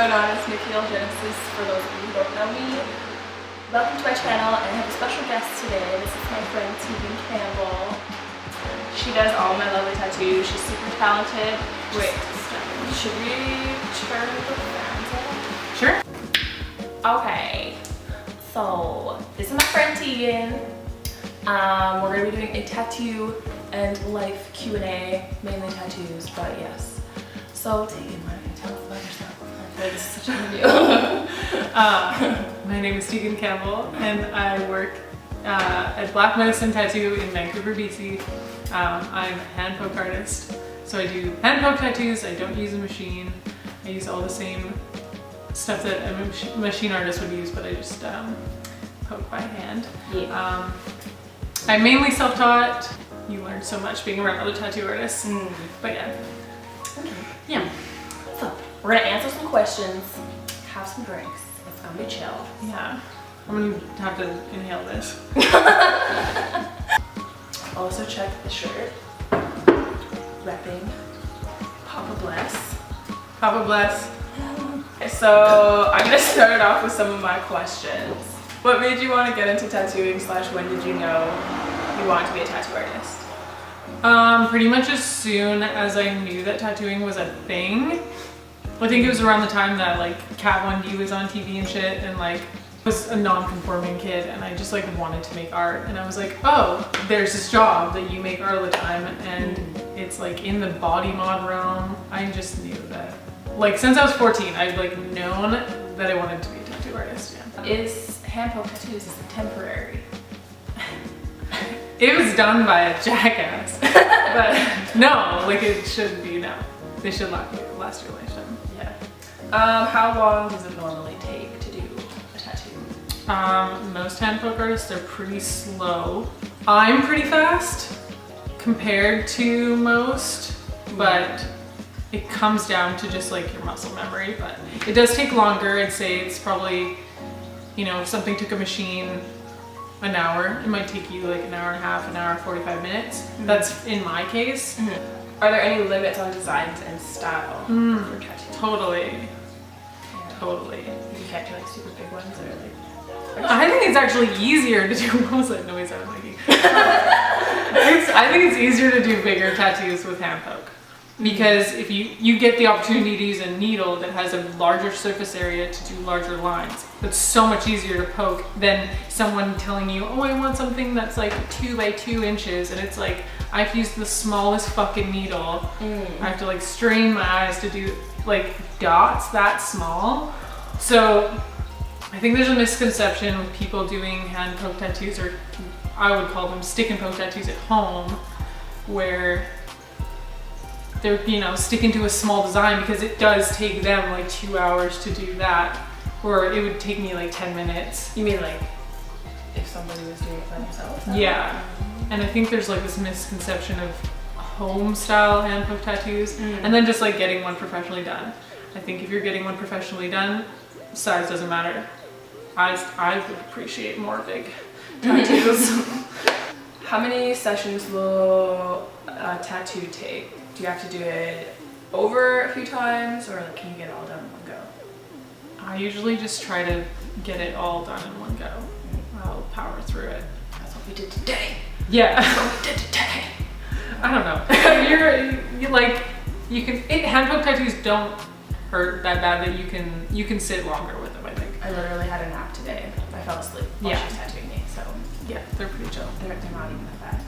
going on? It's nickeil Genesis for those of you who don't know me. Welcome to my channel, and I have a special guest today. This is my friend Teagan Campbell. She does all my lovely tattoos. She's super talented. Wait, should we turn the fans on? Sure. Okay, so this is my friend Teagan. We're gonna be doing a tattoo and life Q&A, mainly tattoos, but yes. So Teagan, why don't you tell us about yourself? I feel like this is such an interview. My name is Teagan Campbell, and I work at Black Medicine Tattoo in Vancouver, BC. I'm a hand poke artist, so I do hand poke tattoos. I don't use a machine. I use all the same stuff that a machine artist would use, but I just poke by hand. Yeah. I'm mainly self-taught. You learn so much being around other tattoo artists. But yeah. Okay. Yeah. So we're gonna answer some questions, have some drinks. It's gonna be chill. Yeah. I'm gonna have to inhale this. Also check the shirt. Repping Papa Bless. Papa bless. So I'm gonna start it off with some of my questions. What made you want to get into tattooing / when did you know you wanted to be a tattoo artist? Pretty much as soon as I knew that tattooing was a thing. I think it was around the time that like Kat 1D was on TV and shit, and like I was a non-conforming kid, and I just like wanted to make art, and I was like, oh, there's this job that you make art all the time, and it's like in the body mod realm. I just knew that, like since I was 14, I'd like known that I wanted to be a tattoo artist. Yeah. Is hand poke tattoos temporary? It was done by a jackass, but no, like it shouldn't be. No, they should last your lifetime. Yeah. How long does it normally take to do a tattoo? Most hand poke artists are pretty slow. I'm pretty fast compared to most, but it comes down to just like your muscle memory. But it does take longer. I'd say it's probably, you know, if something took a machine an hour, it might take you like an hour and a half, an hour, 45 minutes. That's in my case. Are there any limits on designs and style for tattoos? Totally. Yeah. Totally. You can't do like super big ones or like... I think it's actually easier to do, what was that noise I was making? I think it's easier to do bigger tattoos with hand poke. Because if you get the opportunity to use a needle that has a larger surface area to do larger lines. It's so much easier to poke than someone telling you, oh, I want something that's like 2 by 2 inches, and it's like, I have to use the smallest fucking needle. I have to like strain my eyes to do like dots that small. So I think there's a misconception with people doing hand poke tattoos, or I would call them stick and poke tattoos at home, where they're, you know, sticking to a small design because it does take them like 2 hours to do that, or it would take me like 10 minutes. You mean like if somebody was doing it by themselves? Yeah. And I think there's like this misconception of home style hand poke tattoos and then just like getting one professionally done. I think if you're getting one professionally done, size doesn't matter. I would appreciate more big tattoos. How many sessions will a tattoo take? Do you have to do it over a few times, or like, can you get it all done in one go? I usually just try to get it all done in one go. I'll power through it. That's what we did today. Yeah. That's what we did today. I don't know. Hand poke tattoos don't hurt that bad that you can sit longer with them, I think. I literally had a nap today. I fell asleep while she was tattooing me, so yeah, they're pretty chill. They're not even that bad.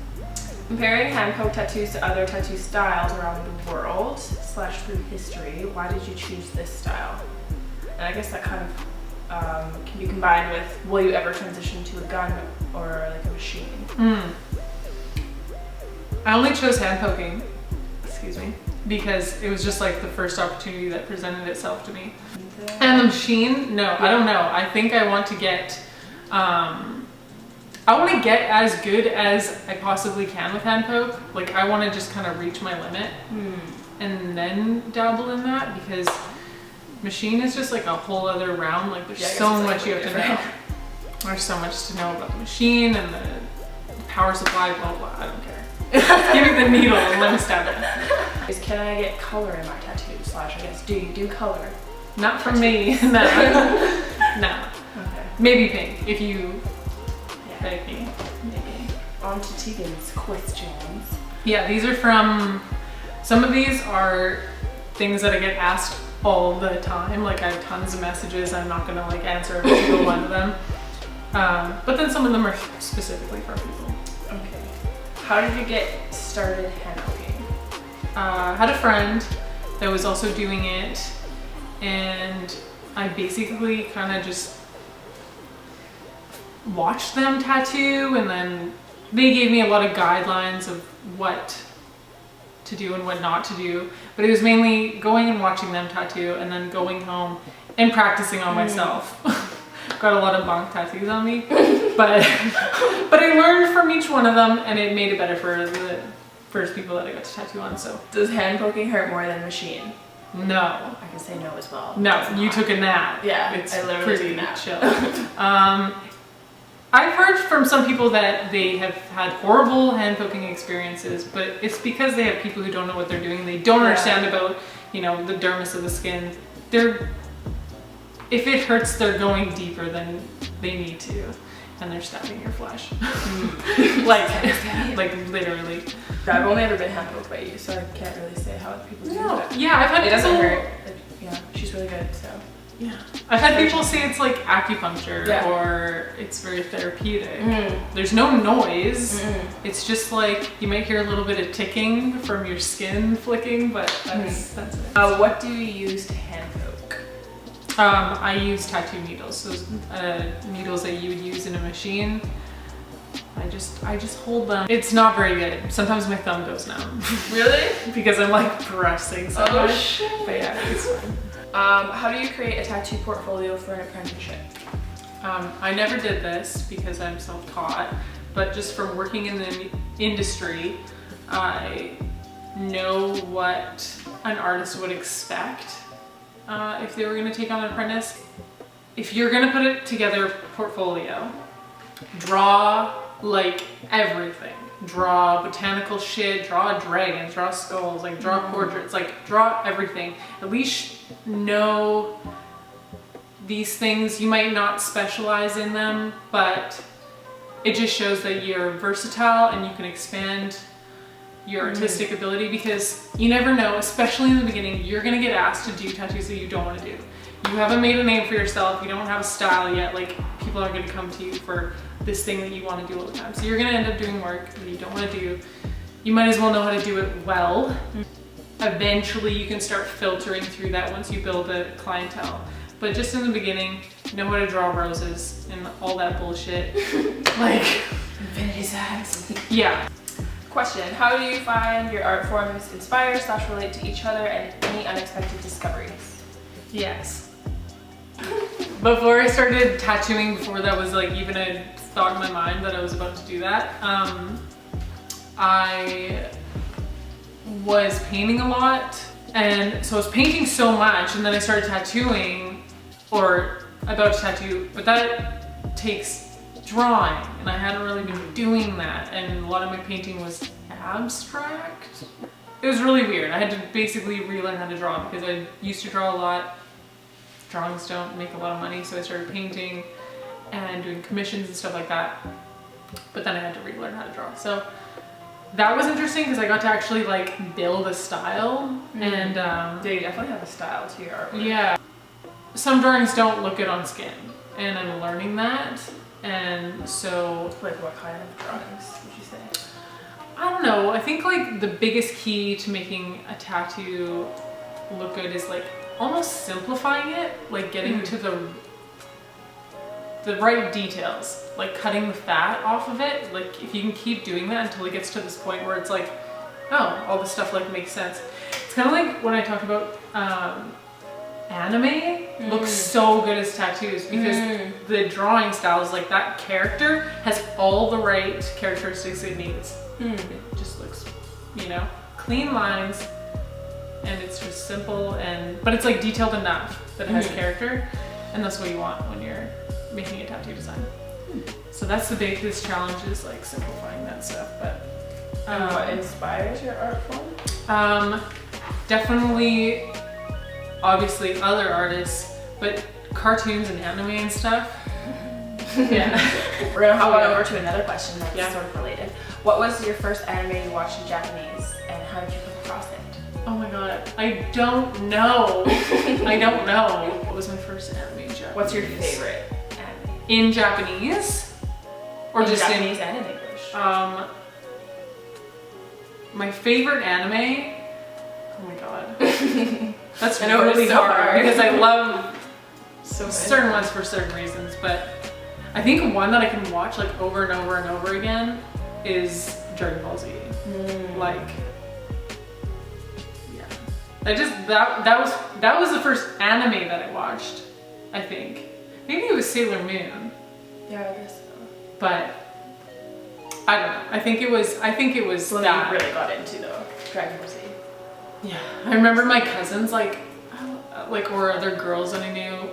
Comparing hand poke tattoos to other tattoo styles around the world / through history, why did you choose this style? And I guess that kind of can be combined with, will you ever transition to a gun or like a machine? I only chose hand poking, because it was just like the first opportunity that presented itself to me. And the machine, no, I don't know. I think I want to get, as good as I possibly can with hand poke. Like I want to just kind of reach my limit and then dabble in that, because machine is just like a whole other realm. Like there's so much you have to know. There's so much to know about the machine and the power supply, blah, blah, I don't care. Give me the needle and let me stab it. Can I get color in my tattoos? / I guess, do you do color? Not from me. No. No. Okay. Maybe pink if you Yeah. beg me. Maybe. On to Teagan's questions. Yeah, these are from, some of these are things that I get asked all the time. Like I have tons of messages. I'm not gonna like answer every single one of them. But then some of them are specifically for people. Okay. How did you get started handpoking? I had a friend that was also doing it, and I basically kind of just watched them tattoo, and then they gave me a lot of guidelines of what to do and what not to do. But it was mainly going and watching them tattoo and then going home and practicing on myself. Got a lot of bonk tattoos on me, but I learned from each one of them, and it made it better for the first people that I got to tattoo on. So Does handpoking hurt more than machine? no, I can say no as well. no, It's you not. took a nap. Yeah, It's I literally pretty took a nap. chill. I've heard from some people that they have had horrible hand poking experiences, but it's because they have people who don't know what they're doing. They don't understand about, you know, the dermis of the skin. If it hurts, they're going deeper than they need to, and they're stabbing your flesh. like literally. I've only ever been hand poked by you, so I can't really say how other people do No, it. yeah, I've had It doesn't people, hurt. Yeah, she's really good, so. yeah, I've had people say it's like acupuncture, Yeah. or it's very therapeutic. Mm. There's no noise. Mm-mm. It's just like you might hear a little bit of ticking from your skin flicking, but that's it. What do you use to hand poke? I use tattoo needles, so needles that you would use in a machine. I just hold them. It's not very good. Sometimes my thumb goes numb Really? because I'm like pressing so Oh much. shit. But yeah, it's fine. How do you create a tattoo portfolio for an apprenticeship? I never did this because I'm self-taught, but just from working in the industry, I know what an artist would expect if they were going to take on an apprentice. If you're going to put it together portfolio, draw like everything. Draw botanical shit, draw dragons, draw skulls, like draw portraits, like draw everything. At least know these things. You might not specialize in them, but it just shows that you're versatile and you can expand your artistic ability, because you never know, especially in the beginning, you're gonna get asked to do tattoos that you don't want to do. You haven't made a name for yourself, you don't have a style yet, like people are gonna come to you for this thing that you want to do all the time. So you're gonna end up doing work that you don't want to do. You might as well know how to do it well. Eventually you can start filtering through that once you build a clientele. But just in the beginning, know how to draw roses and all that bullshit. Like, Infinity Sags. yeah. Question, how do you find your art forms inspire / relate to each other, and any unexpected discoveries? Yes. Before I started tattooing, before that was like even a thought in my mind that I was about to do that, I was painting a lot, and so I was painting so much, and then I started tattooing, or about to tattoo, but that takes drawing, and I hadn't really been doing that, and a lot of my painting was abstract. It was really weird. I had to basically relearn how to draw because I used to draw a lot. Drawings don't make a lot of money, so I started painting and doing commissions and stuff like that, but then I had to relearn how to draw. So that was interesting because I got to actually like build a style. And Yeah, you definitely have a style to your artwork. yeah, some drawings don't look good on skin, and I'm learning that. And so Like what kind of drawings would you say? I don't know, I think like the biggest key to making a tattoo look good is like almost simplifying it, like getting to the right details, like cutting the fat off of it. Like if you can keep doing that until it gets to this point where it's like, oh, all this stuff like makes sense. It's kind of like when I talked about anime looks so good as tattoos because the drawing style is like that character has all the right characteristics it needs. It just looks, you know, clean lines, and it's just simple, and but it's like detailed enough that it has character, and that's what you want when you're making a tattoo design. So that's the biggest challenge, is like simplifying that stuff. But And what inspires your art form? definitely obviously other artists, but cartoons and anime and stuff. Yeah. We're gonna hop on over to another question that's Yeah. sort of related. What was your first anime you watched in Japanese, and how did you come across it? Oh my god, I don't know. I don't know. What was my first anime in Japanese? What's your favorite anime? In Japanese? Or In just Japanese and in English? My favorite anime? Oh my god. That's I know, really it's so hard. because I love So certain ones for certain reasons, but I think one that I can watch like over and over and over again is Dragon Ball Z. Like, yeah, I just that was the first anime that I watched. I think maybe it was Sailor Moon, Yeah, I guess so. but I don't know. I think it was So that. you really got into though, Dragon Ball Z. Yeah, I remember my cousins like or other girls that I knew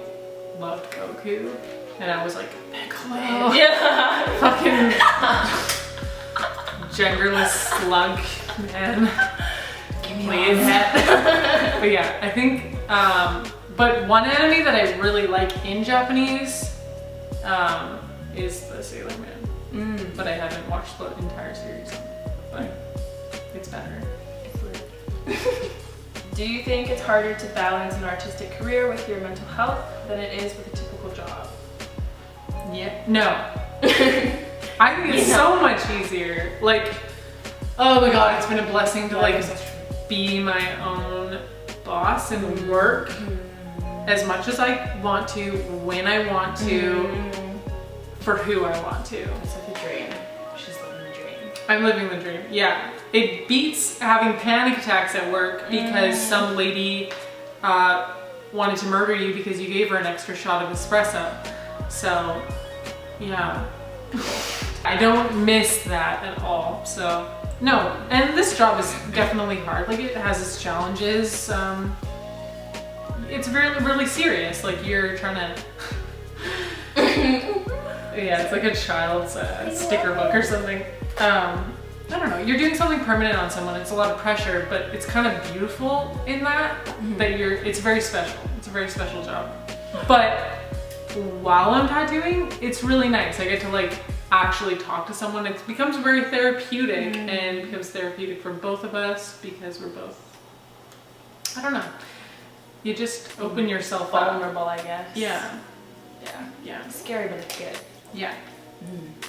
loved Goku, and I was like, Piccolo. Yeah. Fucking genderless slug, man. Give me Please. that. But yeah, I think, but one anime that I really like in Japanese is the Sailor Moon. But I haven't watched the entire series, but it's better. Do you think it's harder to balance an artistic career with your mental health than it is with a typical job? Yeah. No. I think it's so much easier. Like, oh my god, it's been a blessing to like be my own boss and work as much as I want to, when I want to, for who I want to. It's like a dream. She's living the dream. I'm living the dream. Yeah. It beats having panic attacks at work because some lady wanted to murder you because you gave her an extra shot of espresso. So, yeah. I don't miss that at all. So, no. And this job is definitely hard. Like, it has its challenges. It's really, really serious. Like, you're trying to... Yeah, it's like a child's sticker book or something. I don't know, you're doing something permanent on someone. It's a lot of pressure, but it's kind of beautiful in that, it's very special. It's a very special job. But while I'm tattooing, it's really nice. I get to like actually talk to someone. It becomes very therapeutic and it becomes therapeutic for both of us because we're both, I don't know. You just open yourself up. Vulnerable, I guess. Yeah. Yeah. Yeah. Scary, but it's good. Yeah.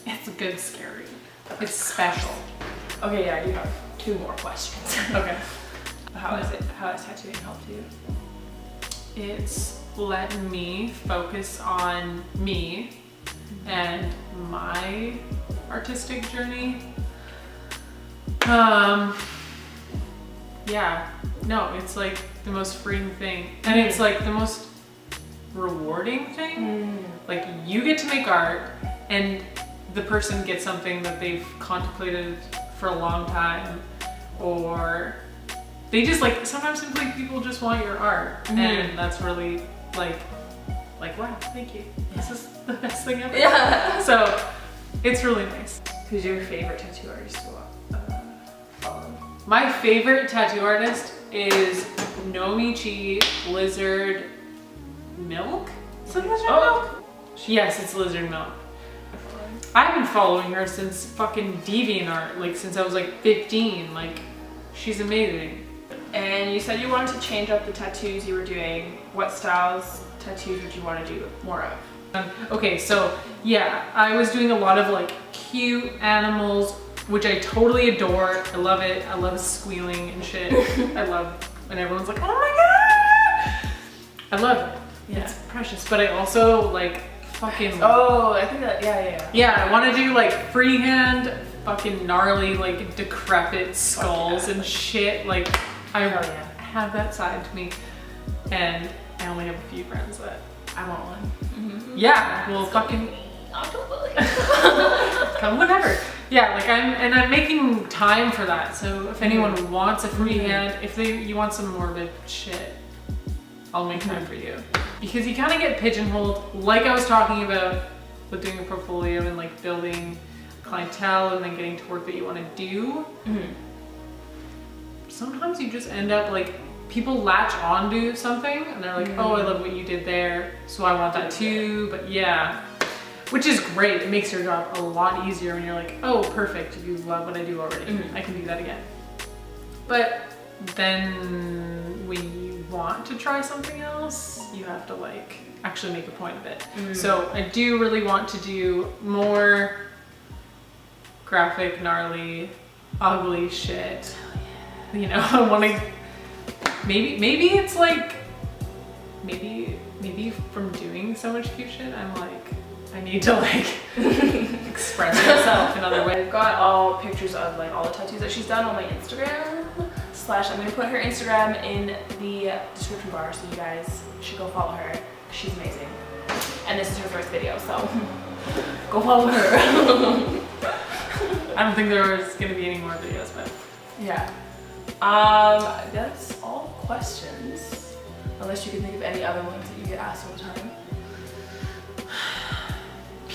It's a good scary. It's special. Okay, yeah, you have 2 more questions. Okay. How has tattooing helped you? It's let me focus on me and my artistic journey. Yeah, no, it's like the most freeing thing. And it's like the most rewarding thing. Like, you get to make art and the person gets something that they've contemplated for a long time, or they just like, sometimes simply people just want your art, and that's really like wow, thank you. This is the best thing ever. Yeah. So it's really nice. Who's your favorite tattoo artist to follow? My favorite tattoo artist is Nomichi Lizard Milk. Is it Lizard Milk? Yes, it's Lizard Milk. I've been following her since fucking DeviantArt, like since I was like 15. Like, she's amazing. And you said you wanted to change up the tattoos you were doing. What styles tattoos would you want to do more of? Okay, so yeah, I was doing a lot of like cute animals, which I totally adore. I love it. I love squealing and shit. I love when everyone's like, oh my god! I love it. Yeah. It's precious. But I also like fucking... Oh, I think that, yeah. Yeah, I want to do like freehand, fucking gnarly, like decrepit skulls and shit. Like, I have that side to me. And I only have a few friends that I want one. Yeah, well, fucking come whenever. Yeah, like I'm making time for that. So if anyone wants a freehand, if you want some morbid shit, I'll make time for you. Because you kind of get pigeonholed, like I was talking about with doing a portfolio and like building clientele and then getting to work that you want to do. Sometimes you just end up like people latch onto something and they're like, oh, I love what you did there, so I want that too. But yeah, which is great. It makes your job a lot easier when you're like, oh, perfect, you love what I do already. I can do that again. But then when you want to try something else, you have to like actually make a point of it. So I do really want to do more graphic, gnarly, ugly shit. You know, I want to, maybe it's like, maybe from doing so much cute shit, I'm like, I need to like express myself in other ways. I've got all pictures of like all the tattoos that she's done on my Instagram. I'm gonna put her Instagram in the description bar, so you guys should go follow her. She's amazing. And this is her first video, so go follow her. I don't think there was gonna be any more videos, but yeah. That's all questions. Unless you can think of any other ones that you get asked all the time.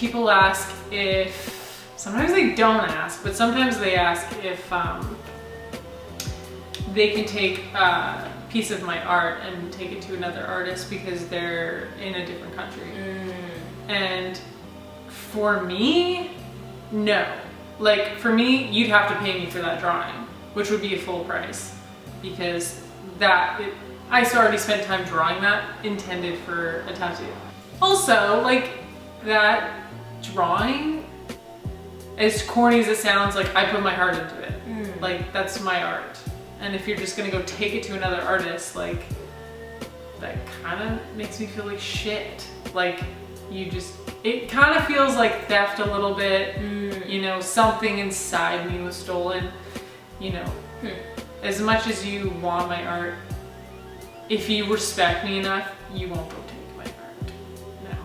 people ask if, sometimes they don't ask, but sometimes they ask if they can take a piece of my art and take it to another artist because they're in a different country. And for me, no. Like for me, you'd have to pay me for that drawing, which would be a full price, because I already spent time drawing that intended for a tattoo. Also, like that drawing, as corny as it sounds, like I put my heart into it. Like that's my art. And if you're just gonna go take it to another artist, like that kind of makes me feel like shit. Like it kind of feels like theft a little bit. You know, something inside me was stolen. You know, as much as you want my art, if you respect me enough, you won't go take my art. No.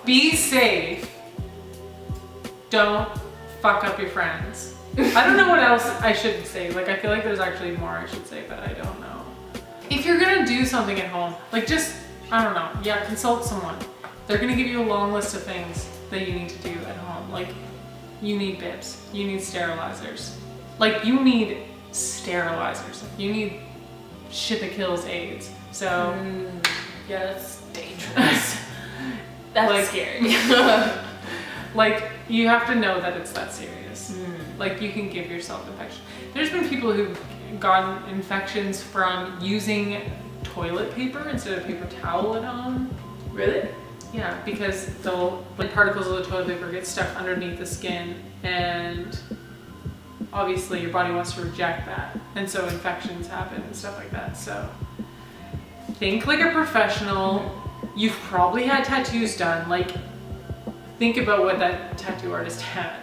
Be safe. Don't fuck up your friends. I don't know what else I should say. Like, I feel like there's actually more I should say, but I don't know. If you're gonna do something at home, like just, I don't know, yeah, consult someone. They're gonna give you a long list of things that you need to do at home. Like, you need bibs, you need sterilizers. Like, you need sterilizers. You need shit that kills AIDS. So, yeah, that's dangerous. That's like, scary. Like, you have to know that it's that serious. Like, you can give yourself infection. There's been people who've gotten infections from using toilet paper instead of paper towel at home. Really? Yeah, because the particles of the toilet paper get stuck underneath the skin, and obviously your body wants to reject that. And so infections happen and stuff like that. So think like a professional. You've probably had tattoos done. Like, think about what that tattoo artist had.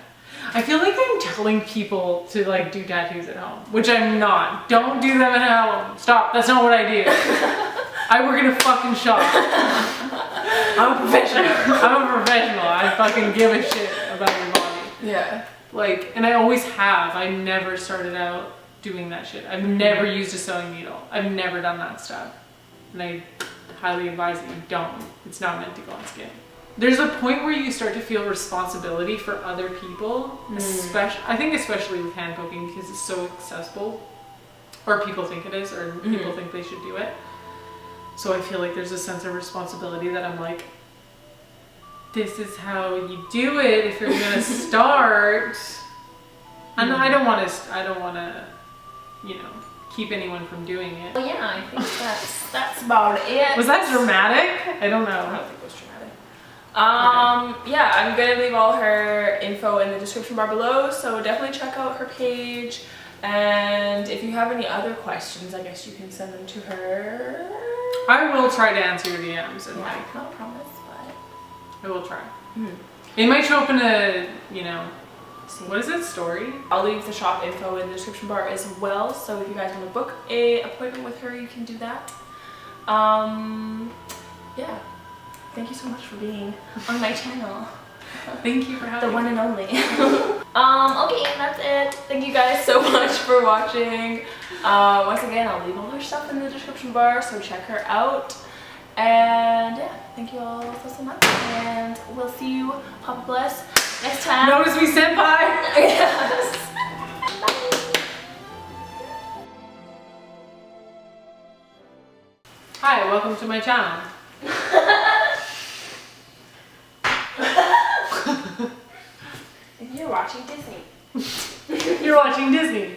I feel like I'm telling people to like do tattoos at home, which I'm not. Don't do them at home. Stop. That's not what I do. I work in a fucking shop. I'm a professional. I'm a professional. I fucking give a shit about your body. Yeah. Like, and I always have. I never started out doing that shit. I've never used a sewing needle. I've never done that stuff. And I highly advise that you don't. It's not meant to go on skin. There's a point where you start to feel responsibility for other people, I think especially with hand poking, because it's so accessible, or people think it is, or people think they should do it. So I feel like there's a sense of responsibility that I'm like, this is how you do it if you're gonna start. And I don't want to, you know, keep anyone from doing it. Well, yeah, I think that's about it. Was that dramatic? I don't know. I don't think it was dramatic. Yeah, I'm gonna leave all her info in the description bar below, so definitely check out her page. And if you have any other questions, I guess you can send them to her. I will try to answer your DMs and like, not a promise, but I will try. It might show up in a, you know, what is it, story? I'll leave the shop info in the description bar as well, so if you guys want to book a appointment with her, you can do that. Yeah. Thank you so much for being on my channel. Thank you for having me. The one and only. Okay, that's it. Thank you guys so much for watching. Once again, I'll leave all her stuff in the description bar, so check her out. And yeah, thank you all so much. And we'll see you, Papa Bless, next time. Notice me, senpai! Yes. Bye. Hi, welcome to my channel. You're watching Disney. You're watching Disney.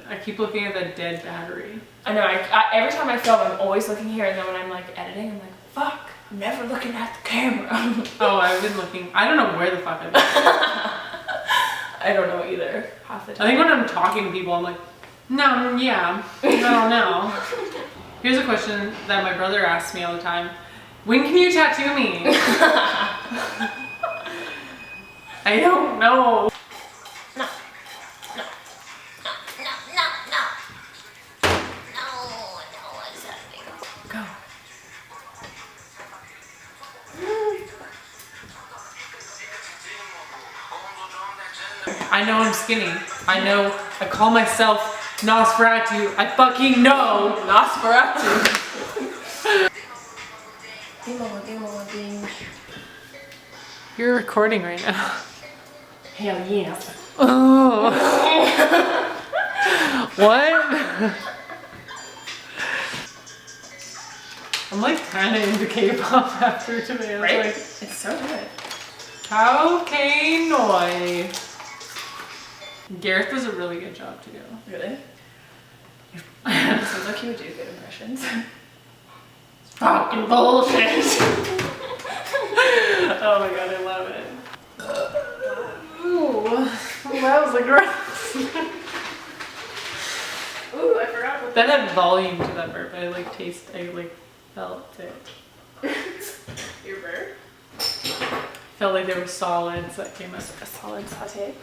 I keep looking at that dead battery. I know, every time I film, I'm always looking here, and then when I'm like editing, I'm like, fuck, I'm never looking at the camera. Oh, I've been looking. I don't know where the fuck I've been. I don't know either, half the time. I think when I'm talking to people, I'm like, no, yeah, I don't know. Here's a question that my brother asks me all the time. When can you tattoo me? I don't know. Go. I know I'm skinny. I know. I call myself Nosferatu. I fucking know. Nosferatu. You're recording right now. Hell yes. Oh. What? I'm like kind of into K-pop after today. I was Right? like, It's so good. Kaukei. Gareth does a really good job too. Really? Sounds like he would do good impressions. Fucking bullshit. Oh my god, I love it. Ooh, that was like gross. Ooh, I forgot what That had volume to that burp. I like felt it. your bird. Felt like there were solids that came out. A solid saute.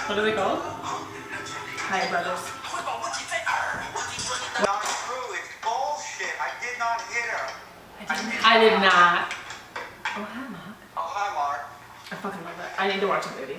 What are they called? Hi, brothers. Not true, it's bullshit. I did not hit her. I did not. Oh, hi, Mark. Oh, hi, Mark. I fucking love that. I need to watch a movie.